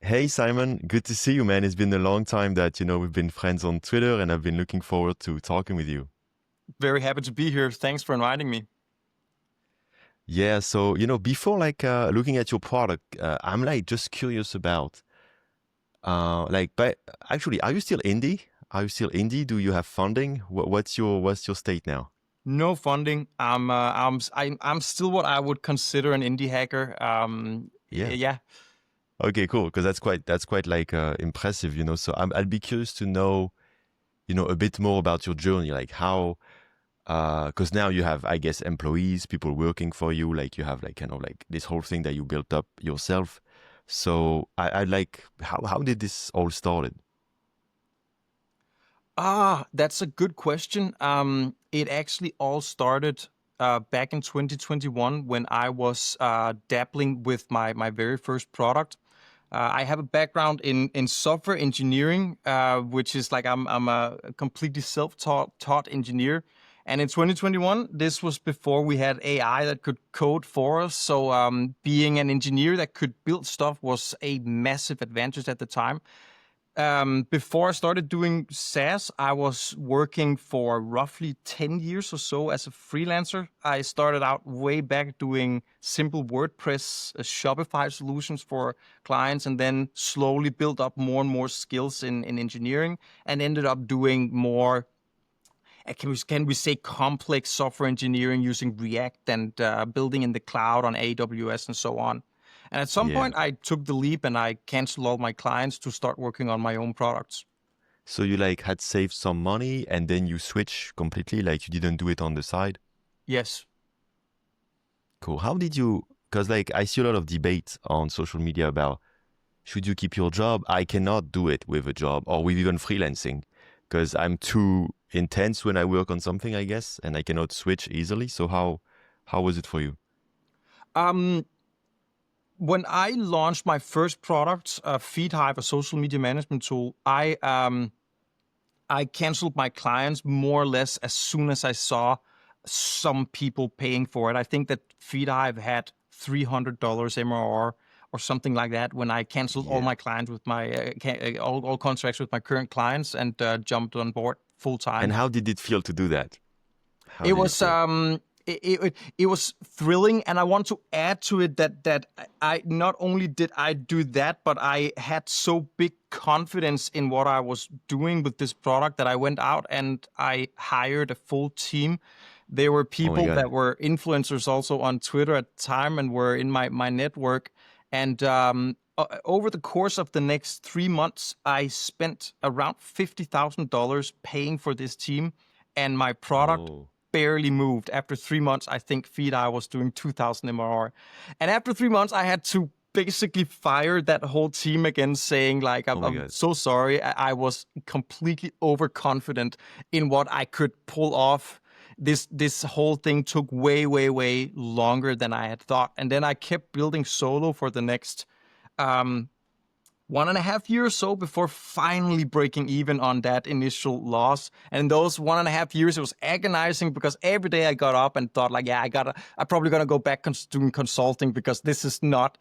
Hey Simon, good to see you, man. It's been a long time that, we've been friends on Twitter and I've been looking forward to talking with you. Very happy to be here. Thanks for inviting me. Yeah, so, before looking at your product, I'm like just curious about but actually, are you still indie? Are you still indie? Do you have funding? What's your state now? No funding. I'm still what I would consider an indie hacker. Yeah. Yeah. Okay, cool. Because that's quite like impressive, So I'd be curious to know, a bit more about your journey, like how because now you have, I guess, employees, people working for you, like you have like kind of like this whole thing that you built up yourself. So I like how did this all started? That's a good question. It actually all started back in 2021 when I was dabbling with my very first product. I have a background in software engineering, which is like I'm a completely self-taught engineer. And in 2021, this was before we had AI that could code for us. So being an engineer that could build stuff was a massive advantage at the time. Before I started doing SaaS, I was working for roughly 10 years or so as a freelancer. I started out way back doing simple WordPress, Shopify solutions for clients, and then slowly built up more and more skills in engineering and ended up doing more, can we say, complex software engineering using React and building in the cloud on AWS and so on. And at some Yeah. point, I took the leap and I canceled all my clients to start working on my own products. So you like had saved some money and then you switch completely, like you didn't do it on the side? Yes. Cool. How did you, because like I see a lot of debate on social media about should you keep your job? I cannot do it with a job or with even freelancing because I'm too intense when I work on something, I guess, and I cannot switch easily. So how was it for you? Um, when I launched my first product, Hive, a social media management tool, I canceled my clients more or less as soon as I saw some people paying for it. I think that Hive had $300 MRR or something like that when I canceled all Yeah. my clients with my all contracts with my current clients and jumped on board full And time. how did it feel to do that? How It did it was feel? it was thrilling, and I want to add to it that I not only did I do that, but I had so big confidence in what I was doing with this product that I went out and I hired a full team. There were Oh my people God. that were influencers also on Twitter at the time and were in my network. And over the course of the next 3 months, I spent around $50,000 paying for this team, and my product Oh, barely moved. After 3 months, I think I was doing 2,000 MRR. And after 3 months, I had to basically fire that whole team again, saying like, oh my I'm God. so sorry. I was completely overconfident in what I could pull off. This whole thing took way longer than I had thought. And then I kept building solo for the next um, 1.5 years or so before finally breaking even on that initial loss. And in those 1.5 years, it was agonizing because every day I got up and thought like, yeah, I'm probably gonna go back doing consulting because this is not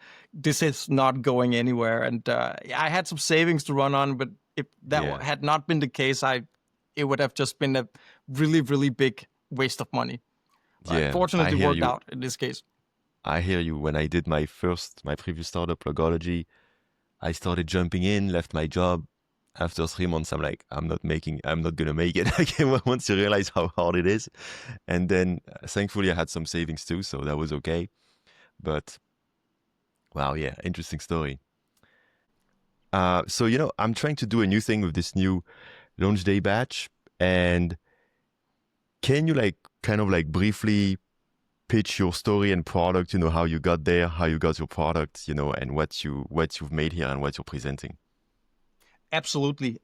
going anywhere. And I had some savings to run on, but if that Yeah. had not been the case, it would have just been a really big waste of money. But Yeah. I fortunately, hear worked you. out in this case. I hear you. When I did my previous startup, Logology, I started jumping in, left my job. After 3 months, I'm like, I'm not gonna make it. Like, once you realize how hard it is. And then thankfully I had some savings too, so that was okay. But wow, yeah, interesting story. So I'm trying to do a new thing with this new LaunchDay batch. And can you like kind of like briefly pitch your story and product, how you got there, how you got your product, and what you've made here and what you're presenting? Absolutely.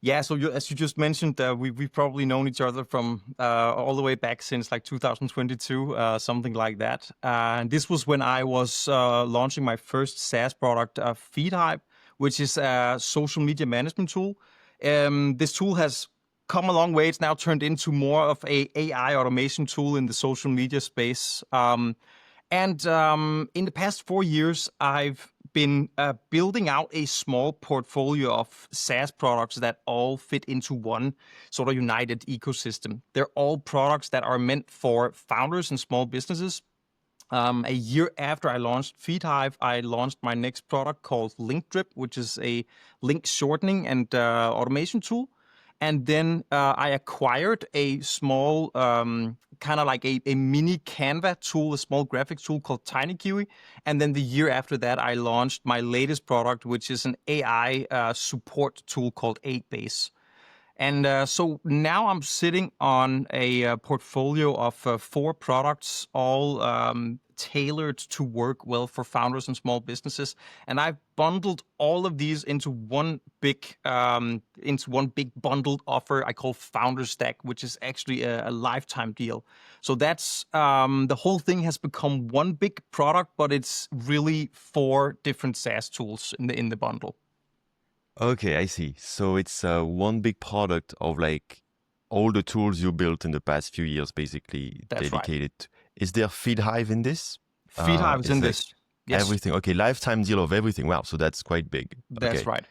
Yeah, so as you just mentioned, we've probably known each other from all the way back since like 2022, something like that. And this was when I was launching my first SaaS product, Hive, which is a social media management tool. This tool has come a long way. It's now turned into more of a AI automation tool in the social media space. And in the past 4 years, I've been building out a small portfolio of SaaS products that all fit into one sort of united ecosystem. They're all products that are meant for founders and small businesses. A year after I launched Hive, I launched my next product called LinkDrip, which is a link shortening and automation tool. And then I acquired a small, kind of like a mini Canva tool, a small graphics tool called TinyKiwi. And then the year after that, I launched my latest product, which is an AI support tool called 8base. And so now I'm sitting on a portfolio of 4 products, all tailored to work well for founders and small businesses. And I've bundled all of these into one big bundled offer I call FounderStack, which is actually a lifetime deal. So that's the whole thing has become one big product, but it's really 4 different SaaS tools in the bundle. Okay, I see. So it's one big product of like all the tools you built in the past few years, basically That's dedicated. Is there Hive in this? Hive is in like this. Yes, everything. Okay, lifetime deal of everything. Wow, so that's quite big. that's Okay, right.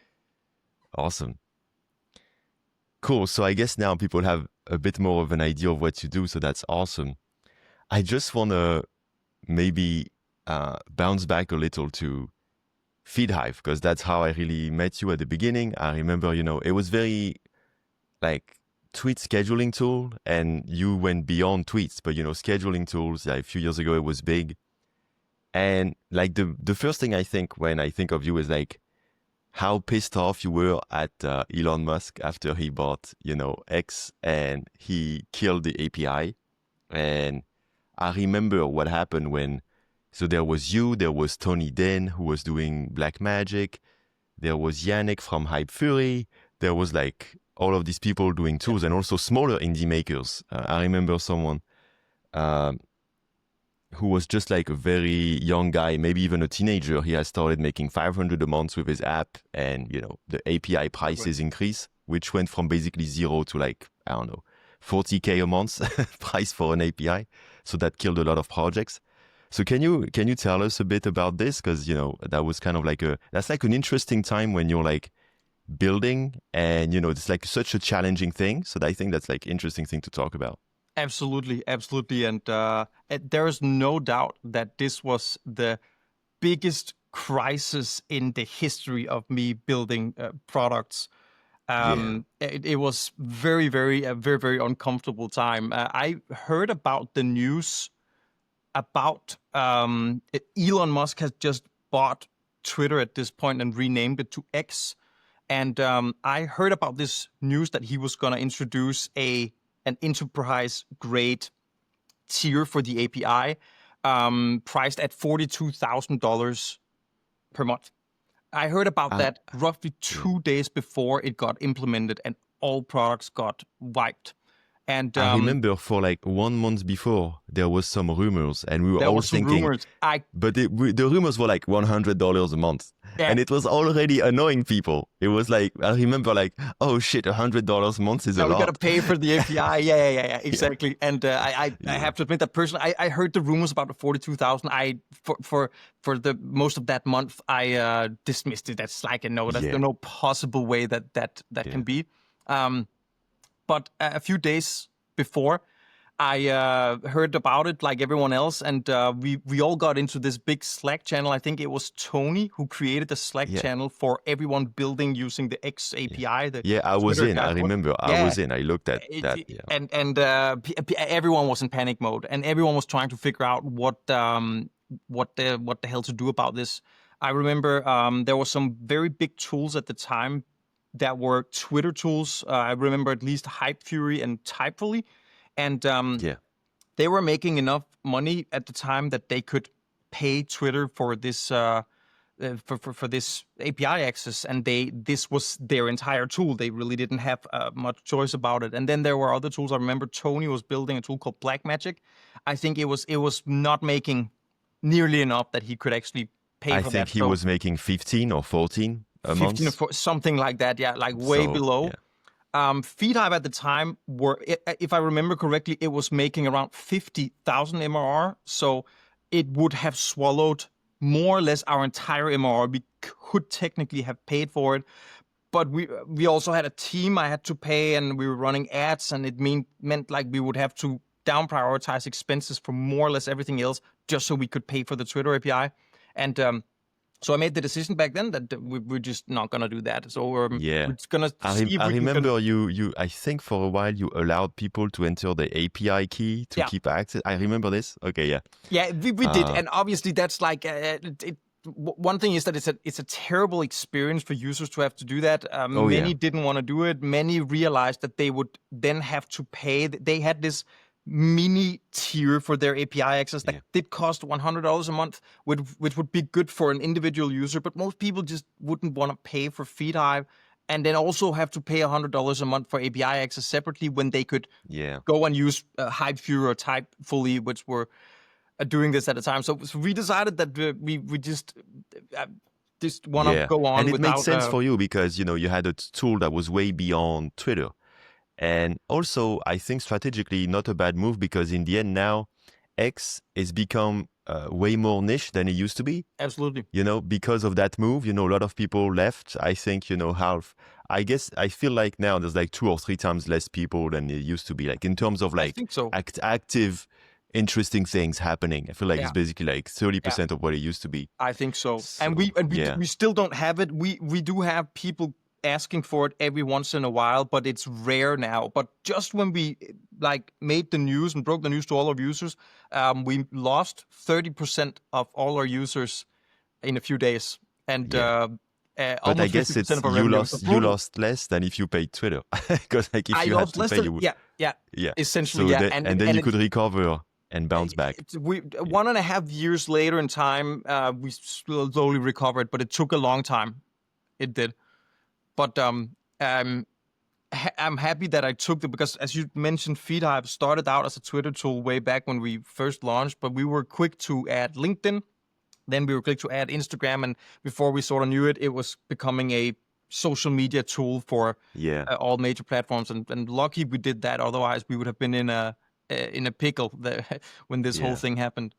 awesome. Cool. So I guess now people have a bit more of an idea of what you do. So that's awesome. I just want to maybe bounce back a little to Hive, because that's how I really met you at the beginning. I remember, it was very like tweet scheduling tool, and you went beyond tweets, but scheduling tools, a few years ago, it was big. And like the first thing I think when I think of you is like how pissed off you were at Elon Musk after he bought, X, and he killed the API. And I remember what happened when, so there was you, there was Tony Den, who was doing Black Magic, there was Yannick from Hype Fury, there was like all of these people doing tools, and also smaller indie makers. I remember someone who was just like a very young guy, maybe even a teenager. He has started making $500 a month with his app, and the API prices increase, which went from basically zero to like, I don't know, 40K a month price for an API. So that killed a lot of projects. So can you tell us a bit about this? Because that was kind of like that's like an interesting time when you're like building, and it's like such a challenging thing. So I think that's like interesting thing to talk about. Absolutely. And there is no doubt that this was the biggest crisis in the history of me building products. It was very, very, very, very uncomfortable time. I heard about the news about Elon Musk has just bought Twitter at this point and renamed it to X. And I heard about this news that he was going to introduce an enterprise grade tier for the API, priced at $42,000 per month. I heard about that roughly 2 days before it got implemented, and all products got wiped. And I remember for like 1 month before, there was some rumors, and we were all thinking, but the rumors were like $100 a month. Yeah. And it was already annoying people. It was like, I remember like, oh shit, $100 a month is a lot. We got to pay for the API. Yeah, exactly. Yeah. And I have to admit that personally, I heard the rumors about the 42,000. For the most of that month, I dismissed it. That's like, there's no possible way that can be. But a few days before, I heard about it like everyone else, and we all got into this big Slack channel. I think it was Tony who created the Slack channel for everyone building using the X API. I was in. I remember. I was in. I looked at that. Yeah. And everyone was in panic mode, and everyone was trying to figure out what the hell to do about this. I remember there were some very big tools at the time that were Twitter tools. I remember at least Hype Fury and Typefully. And they were making enough money at the time that they could pay Twitter for this for this API access, and this was their entire tool. They really didn't have much choice about it. And then there were other tools. I remember Tony was building a tool called Black Magic. I think it was not making nearly enough that he could actually pay for that. I think he was making 15 or 14 a month. 15 or something like that. Yeah, like way below. Yeah. Hive at the time if I remember correctly, it was making around 50,000 MRR. So it would have swallowed more or less our entire MRR. We could technically have paid for it, but we also had a team I had to pay, and we were running ads, and it meant like we would have to down prioritize expenses for more or less everything else just so we could pay for the Twitter API. And so I made the decision back then that we're just not gonna do that. So we're just gonna see if I we can. remember you. I think for a while you allowed people to enter the API key to keep access. I remember this. Okay, yeah. Yeah, we did, and obviously that's like one thing is that it's a terrible experience for users to have to do that. Many didn't want to do it. Many realized that they would then have to pay. They had this mini tier for their API access that did cost $100 a month, which would be good for an individual user, but most people just wouldn't want to pay for Hive and then also have to pay $100 a month for API access separately when they could go and use Hive Fury or Type fully, which were doing this at the time. So we decided that we just want to go on. And it without, made sense for you because, you had a tool that was way beyond Twitter. And also, I think strategically, not a bad move because in the end now, X has become way more niche than it used to be. Absolutely. Because of that move, a lot of people left. I think, half. I guess I feel like now there's like 2 or 3 times less people than it used to be. Like in terms of like I think so. active, interesting things happening. I feel like it's basically like 30% of what it used to be. I think so. And we still don't have it. We do have people asking for it every once in a while, but it's rare now. But just when we made the news and broke the news to all our users, we lost 30% of all our users in a few days. And but I guess it's you lost less than if you paid Twitter because like if you had to pay, you would. Essentially, so and then you could recover and bounce back. 1.5 years later in time, we slowly recovered, but it took a long time. It did. But I'm happy that I took it because, as you mentioned, Hive started out as a Twitter tool way back when we first launched, but we were quick to add LinkedIn. Then we were quick to add Instagram, and before we sort of knew it, it was becoming a social media tool for all major platforms. And lucky we did that, otherwise we would have been in a pickle when this whole thing happened.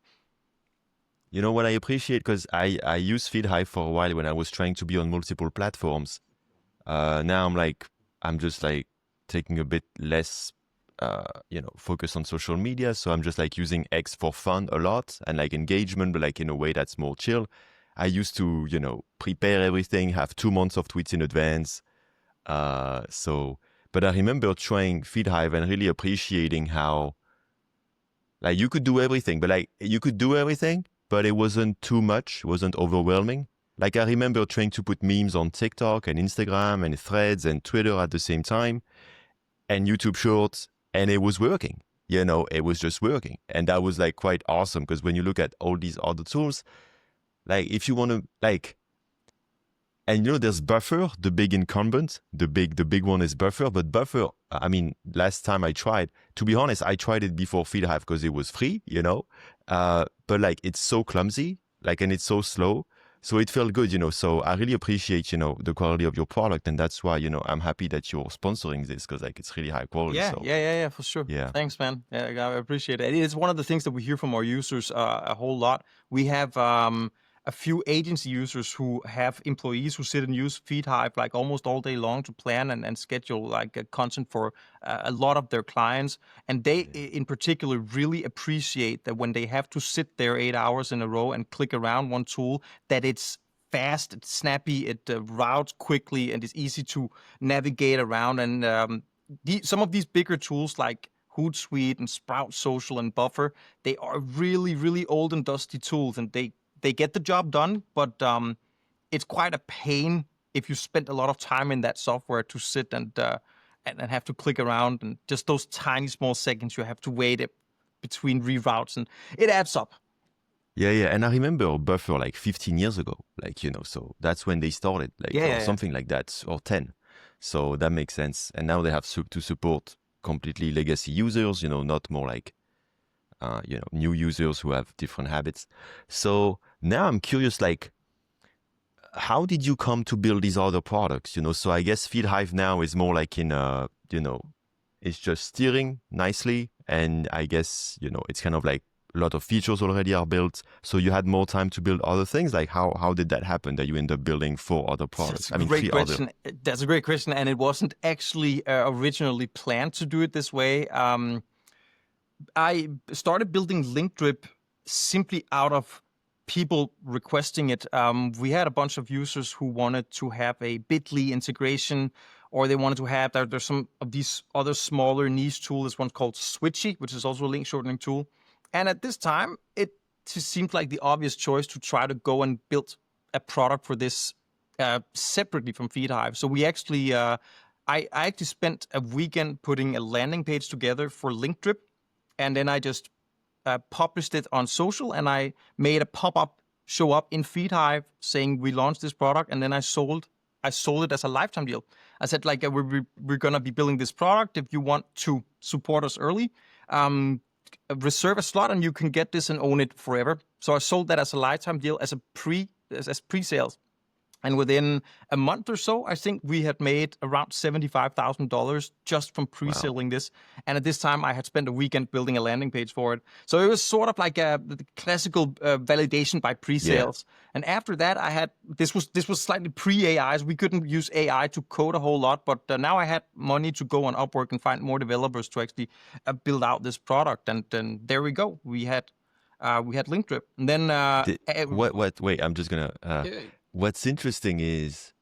You know what I appreciate, because I used Hive for a while when I was trying to be on multiple platforms. Now I'm just like taking a bit less, focus on social media. So I'm just like using X for fun a lot and like engagement, but like in a way that's more chill. I used to, prepare everything, have 2 months of tweets in advance. But I remember trying Hive and really appreciating how like you could do everything, but it wasn't too much, it wasn't overwhelming. Like I remember trying to put memes on TikTok and Instagram and Threads and Twitter at the same time and YouTube Shorts, and it was working. It was just working. And that was like quite awesome because when you look at all these other tools, like if you want to and there's Buffer, the big incumbent, the big one is Buffer, but Buffer, I mean, last time I tried, to be honest, I tried it before Hive because it was free, but like it's so clumsy, and it's so slow. So it felt good, so I really appreciate, the quality of your product. And that's why, I'm happy that you're sponsoring this because it's really high quality. Yeah, for sure. Yeah. Thanks, man. Yeah, I appreciate it. It's one of the things that we hear from our users a whole lot. We have a few agency users who have employees who sit and use Hive almost all day long to plan and schedule content for a lot of their clients. And they, in particular, really appreciate that when they have to sit there 8 hours in a row and click around one tool, that it's fast, it's snappy, it routes quickly, and it's easy to navigate around. And some of these bigger tools like Hootsuite and Sprout Social and Buffer, they are really, really old and dusty tools, and they get the job done, but it's quite a pain if you spend a lot of time in that software to sit and have to click around, and just those tiny small seconds you have to wait between reroutes, and it adds up. Yeah. And I remember Buffer 15 years ago, so that's when they started, something like that, or 10. So that makes sense. And now they have to support completely legacy users, not more new users who have different habits. So now I'm curious, how did you come to build these other products? So I guess Hive now is more it's just steering nicely. And I guess, it's kind of a lot of features already are built. So you had more time to build other things. Like how did that happen that you end up building 4 other products? That's a great question. That's a great question, and it wasn't actually originally planned to do it this way. I started building LinkDrip simply out of people requesting it. We had a bunch of users who wanted to have a Bitly integration, or they wanted to have, there's some of these other smaller niche tools. There's one called Switchy, which is also a link shortening tool. And at this time, it just seemed like the obvious choice to try to go and build a product for this separately from Hive. So we actually, I actually spent a weekend putting a landing page together for LinkDrip. And then I just published it on social, and I made a pop-up show up in Hive saying we launched this product, and then I sold it as a lifetime deal. I said, like, we're gonna be building this product. If you want to support us early, reserve a slot, and you can get this and own it forever. So I sold that as a lifetime deal, as pre-sales. And within a month or so, I think we had made around $75,000 just from pre-selling this. And at this time, I had spent a weekend building a landing page for it. So it was sort of like the classical validation by pre-sales. Yeah. And after that, I had this was slightly pre-AI. So we couldn't use AI to code a whole lot, but now I had money to go on Upwork and find more developers to actually build out this product. And then there we go. We had LinkDrip. And then wait, I'm just gonna. What's interesting is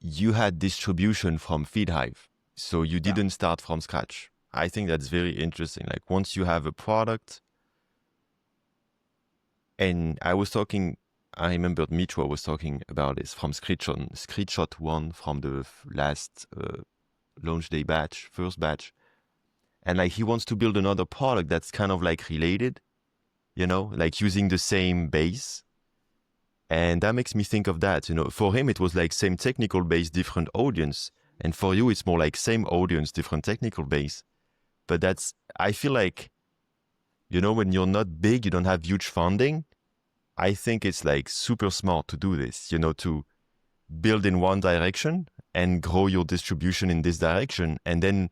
you had distribution from Hive, so you didn't start from scratch. I think that's very interesting. Like once you have a product, and I remember Mitro was talking about this from screenshot 1 from the last LaunchDay first batch. And like he wants to build another product that's kind of like related, like using the same base. And that makes me think of that, for him, it was like same technical base, different audience. And for you, it's more like same audience, different technical base. But I feel like, when you're not big, you don't have huge funding. I think it's like super smart to do this, to build in one direction and grow your distribution in this direction. And then,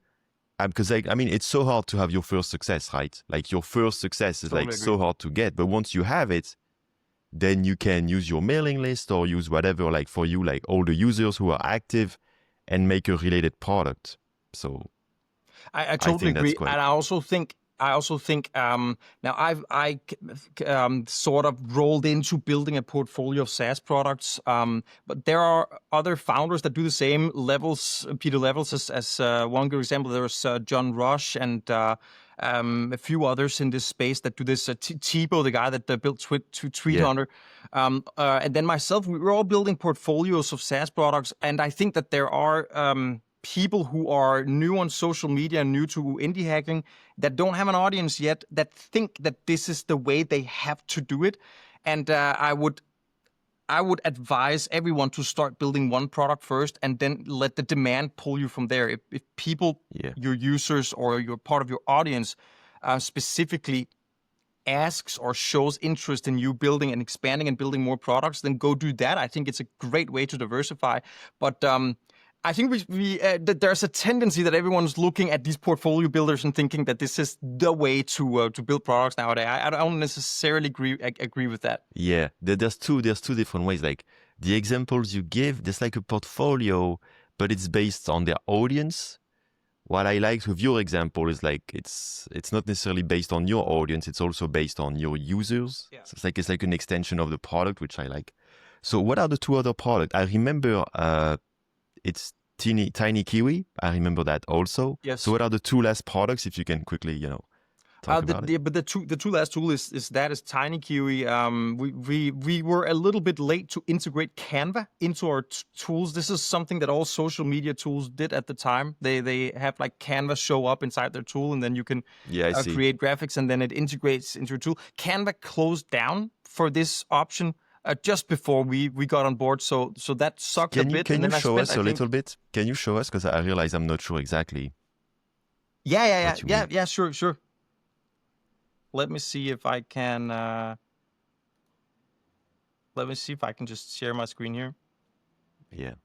because it's so hard to have your first success, right? Like your first success is totally so hard to get. But once you have it, then you can use your mailing list or use whatever, like for you, like all the users who are active and make a related product. So I totally agree. And I also think now I sort of rolled into building a portfolio of SaaS products, but there are other founders that do the same levels, Peter Levels as one good example. There's John Rush and a few others in this space that do this. Thibaut, the guy that built Tweet Hunter, and then myself, we were all building portfolios of SaaS products, and I think that there are people who are new on social media, new to indie hacking, that don't have an audience yet, that think that this is the way they have to do it. And I would advise everyone to start building one product first and then let the demand pull you from there. If people, your users or your part of your audience specifically asks or shows interest in you building and expanding and building more products, then go do that. I think it's a great way to diversify. But I think that there's a tendency that everyone's looking at these portfolio builders and thinking that this is the way to build products nowadays. I don't necessarily agree with that. Yeah, there's two different ways. Like the examples you give, there's like a portfolio, but it's based on their audience. What I liked with your example is like it's not necessarily based on your audience. It's also based on your users. Yeah. So it's like an extension of the product, which I like. So what are the 2 other products? I remember. It's Tiny Kiwi. I remember that also. Yes. So what are the 2 last products, if you can quickly, talk about it? But the two last tool is Tiny Kiwi. We were a little bit late to integrate Canva into our tools. This is something that all social media tools did at the time. They have like Canva show up inside their tool, and then you can create graphics, and then it integrates into your tool. Canva closed down for this option just before we got on board, so that sucked a bit. Can you show us a little bit? Can you show us? Because I realize I'm not sure exactly. Yeah, sure. Let me see if I can. Let me see if I can just share my screen here. Yeah.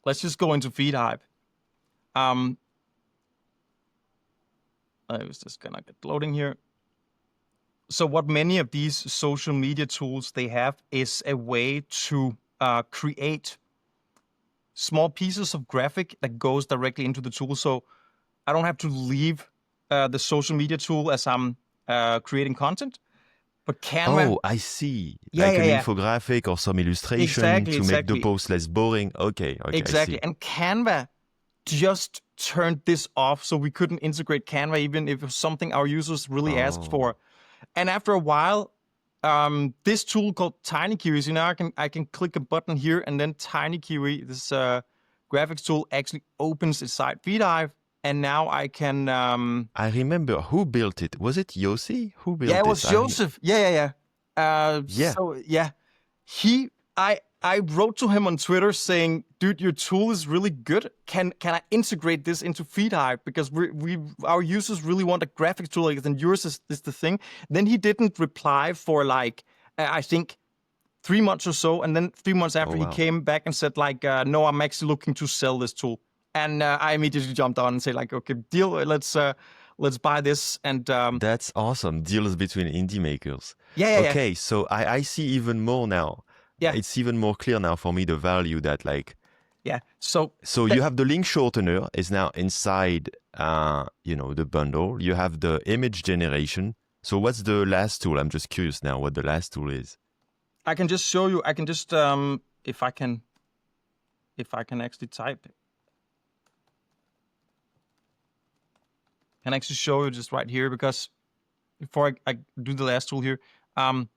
let's just go into Hive. I was just gonna get loading here. So what many of these social media tools they have is a way to create small pieces of graphic that goes directly into the tool. So I don't have to leave the social media tool as I'm creating content. But Canva... Oh, I see. Yeah, Like yeah, an yeah. infographic or some illustration Exactly, to make the exactly. post less boring. Okay, I Exactly. see. And Canva just turned this off, so we couldn't integrate Canva even if it was something our users really asked Oh, for. And after a while, this tool called TinyKiwi, so now I can click a button here, and then TinyKiwi, this graphics tool, actually opens inside Hive, and now I can... I remember who built it. Was it Yossi who built Yeah, it this? was Joseph. Yeah. Yeah. So yeah, I wrote to him on Twitter saying, "Dude, your tool is really good. Can I integrate this into Hive? Because our users really want a graphics tool like this, and yours is the thing." Then he didn't reply for like I think 3 months or so, and then 3 months after Oh, he wow. came back and said like, "No, I'm actually looking to sell this tool." And I immediately jumped on and said like, "Okay, deal. Let's buy this." And That's awesome. Deals between indie makers. yeah. Okay, so I see even more now. Yeah. It's even more clear now for me the value that like. Yeah. So You have the link shortener is now inside, the bundle. You have the image generation. So what's the last tool? I'm just curious now what the last tool is. I can just show you. I can just if I can actually type. I can actually show you just right here, because before I do the last tool here, and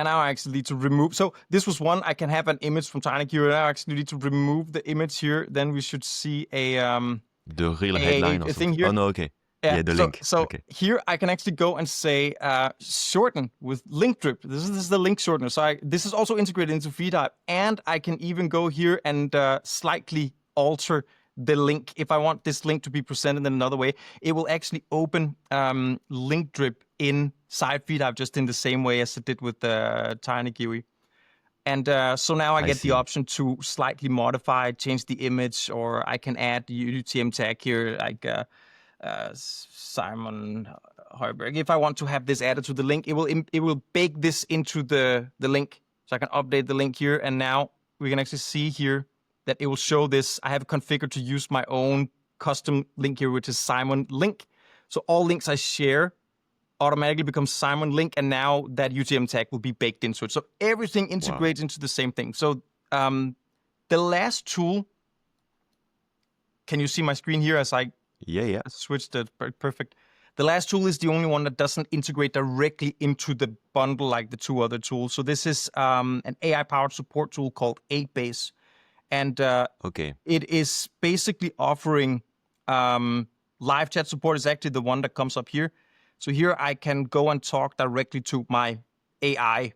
now I actually need to remove. So this was one. I can have an image from TinyKiwi. Now I actually need to remove the image here. Then we should see a The real headline or a thing something. here. Oh no, okay. Yeah, the link. So Okay. here I can actually go and say shorten with LinkDrip. This is the link shortener. So this is also integrated into Hive, and I can even go here and slightly alter the link. If I want this link to be presented in another way, it will actually open LinkDrip inside Hive just in the same way as it did with the TinyKiwi. And so now I get the option to slightly modify, change the image, or I can add the UTM tag here, like Simon Høiberg. If I want to have this added to the link, it will bake this into the link. So I can update the link here, and now we can actually see here that it will show this. I have configured to use my own custom link here, which is Simon Link. So all links I share automatically becomes Simon Link, and now that UTM tag will be baked into it. So everything integrates into the same thing. So the last tool, can you see my screen here as I switched it? Perfect. The last tool is the only one that doesn't integrate directly into the bundle like the two other tools. So this is an AI-powered support tool called 8base. And it is basically offering live chat support. Is actually the one that comes up here. So here I can go and talk directly to my AI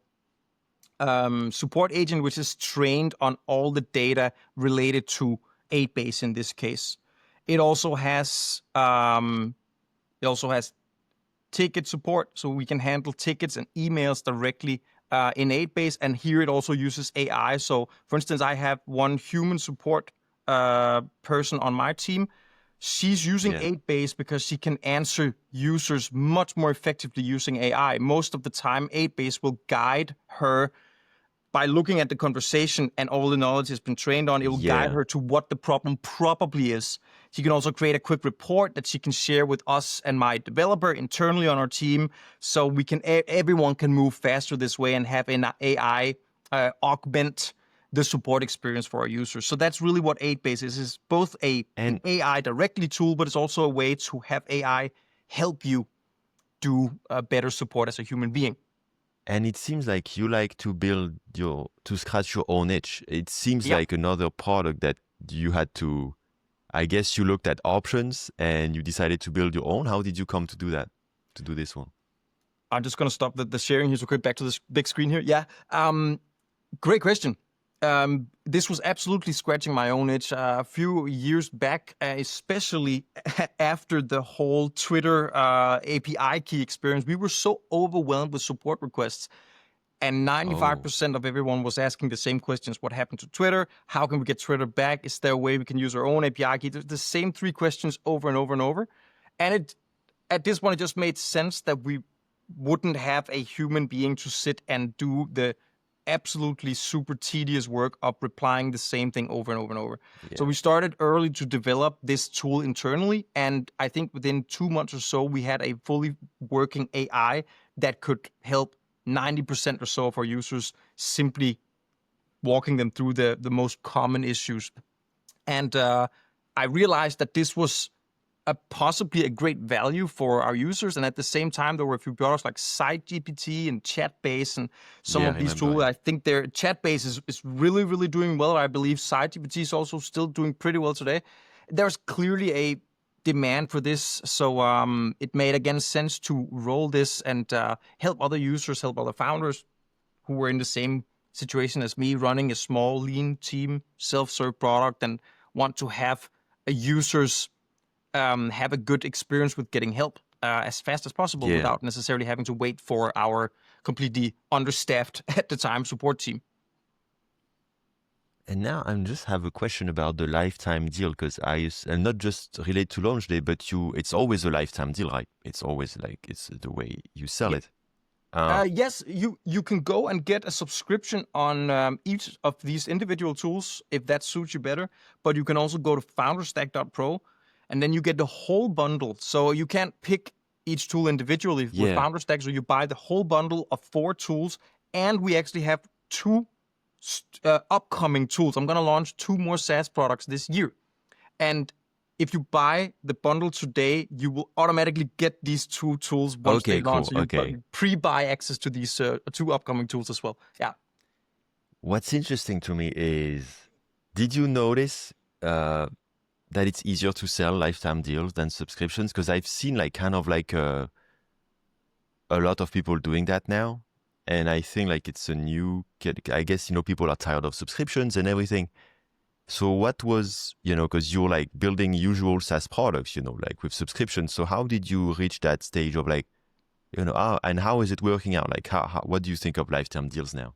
support agent, which is trained on all the data related to 8base in this case. It also has ticket support, so we can handle tickets and emails directly in 8base. And here it also uses AI. So, for instance, I have one human support person on my team. She's using 8base because she can answer users much more effectively using AI. Most of the time, 8base will guide her by looking at the conversation, and all the knowledge has been trained on. It will guide her to what the problem probably is. She can also create a quick report that she can share with us and my developer internally on our team, so we can everyone can move faster this way and have an AI augment the support experience for our users. So that's really what 8base is. It's both an AI directly tool, but it's also a way to have AI help you do better support as a human being. And it seems like you like to to scratch your own itch. It seems like another product that you had to, I guess you looked at options and you decided to build your own. How did you come to do that, to do this one? I'm just going to stop the sharing here so quick, back to this big screen here. Yeah, great question. This was absolutely scratching my own itch a few years back, especially after the whole Twitter API key experience. We were so overwhelmed with support requests. And Oh, 95% of everyone was asking the same questions. What happened to Twitter? How can we get Twitter back? Is there a way we can use our own API key? The same 3 questions over and over and over. And at this point, it just made sense that we wouldn't have a human being to sit and do the absolutely super tedious work of replying the same thing over and over and over. So yeah. we started early to develop this tool internally. And I think within 2 months or so, we had a fully working AI that could help 90% or so of our users, simply walking them through the most common issues. And I realized that this was possibly a great value for our users. And at the same time, there were a few products like SiteGPT and Chatbase and some Yeah, I of these remember. tools. I think their Chatbase is really, really doing well. I believe SiteGPT is also still doing pretty well today. There's clearly a demand for this. So it made, again, sense to roll this and help other users, help other founders who were in the same situation as me, running a small, lean team, self-serve product, and want to have a users have a good experience with getting help as fast as possible Yeah. without necessarily having to wait for our completely understaffed at the time support team. And now I just have a question about the lifetime deal, because and not just relate to LaunchDay, but it's always a lifetime deal, right? It's always like, it's the way you sell it. Yes, you can go and get a subscription on each of these individual tools if that suits you better. But you can also go to founderstack.pro and then you get the whole bundle. So you can't pick each tool individually with Yeah. FounderStack. So you buy the whole bundle of 4 tools, and we actually have 2 upcoming tools. I'm going to launch 2 more SaaS products this year. And if you buy the bundle today, you will automatically get these 2 tools once they Okay, launch. cool. So you Okay. pre-buy access to these 2 upcoming tools as well. Yeah. What's interesting to me is, did you notice that it's easier to sell lifetime deals than subscriptions? Because I've seen like kind of like a lot of people doing that now. And I think like it's a new, I guess, people are tired of subscriptions and everything. So what was, because you're like building usual SaaS products, like with subscriptions. So how did you reach that stage of like, and how is it working out? Like, what do you think of lifetime deals now?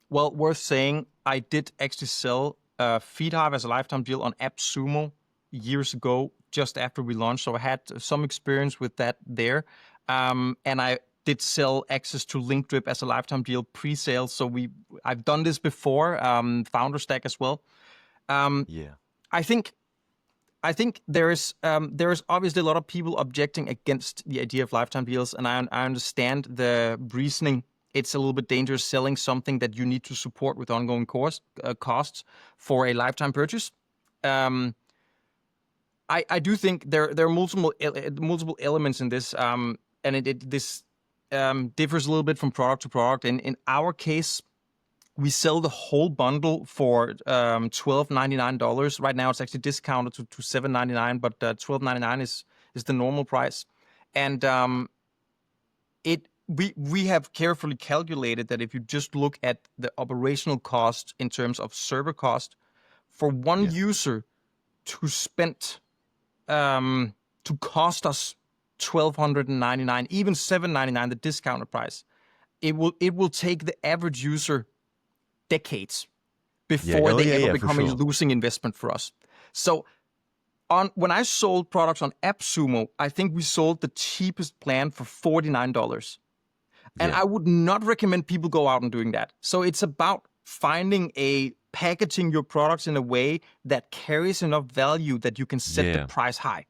Well, worth saying, I did actually sell Hive as a lifetime deal on AppSumo years ago, just after we launched. So I had some experience with that there. And I did sell access to LinkDrip as a lifetime deal pre-sale. So I've done this before, FounderStack as well. Yeah. I think there is obviously a lot of people objecting against the idea of lifetime deals, and I understand the reasoning. It's a little bit dangerous selling something that you need to support with ongoing costs for a lifetime purchase. I do think there are multiple elements in this, and this differs a little bit from product to product. In our case, we sell the whole bundle for $12.99. Right now, it's actually discounted to $7.99, but $12.99 is the normal price. And we have carefully calculated that if you just look at the operational cost in terms of server cost, for one user to spend to cost us $1,299, even $7.99, the discounted price, it will take the average user decades before they ever become a losing investment for us. So when I sold products on AppSumo, I think we sold the cheapest plan for $49. And I would not recommend people go out and doing that. So it's about packaging your products in a way that carries enough value that you can set the price high.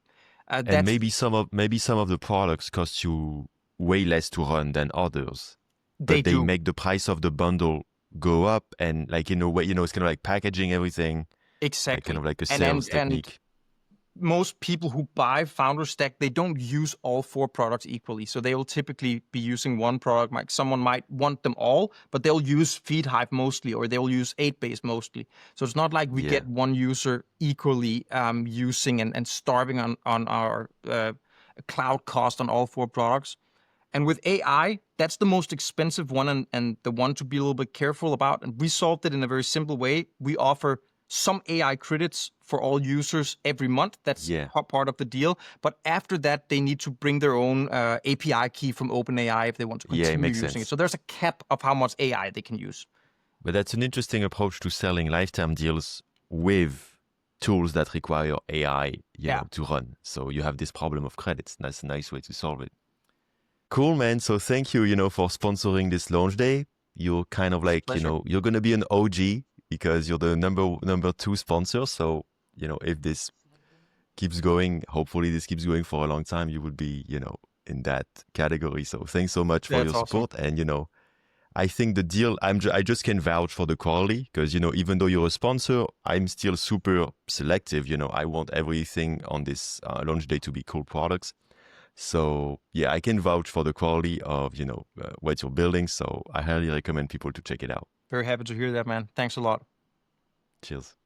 And maybe some of the products cost you way less to run than others. But they make the price of the bundle go up, and like in a way, it's kind of like packaging everything. Exactly. Like kind of like a sales technique. And most people who buy FounderStack, they don't use all 4 products equally. So they will typically be using one product. Like someone might want them all, but they'll use Hive mostly, or they'll use 8base mostly. So it's not like we get one user equally using and starving on our cloud cost on all 4 products. And with AI, that's the most expensive one and the one to be a little bit careful about. And we solved it in a very simple way. We offer some AI credits for all users every month. That's part of the deal. But after that, they need to bring their own API key from OpenAI if they want to continue using it. So there's a cap of how much AI they can use. But that's an interesting approach to selling lifetime deals with tools that require AI, you know, to run. So you have this problem of credits. That's a nice way to solve it. Cool, man. So thank you, you know, for sponsoring this launch day. You're kind of like, you know, you're going to be an OG because you're the number 2 sponsor. So, you know, if this keeps going, hopefully this keeps going for a long time, you will be, you know, in that category. So thanks so much for your support. And, you know, I think the deal, I just can vouch for the quality because, you know, even though you're a sponsor, I'm still super selective. You know, I want everything on this launch day to be cool products. So yeah, I can vouch for the quality of, you know, what you're building. So I highly recommend people to check it out. Very happy to hear that, man. Thanks a lot. Cheers.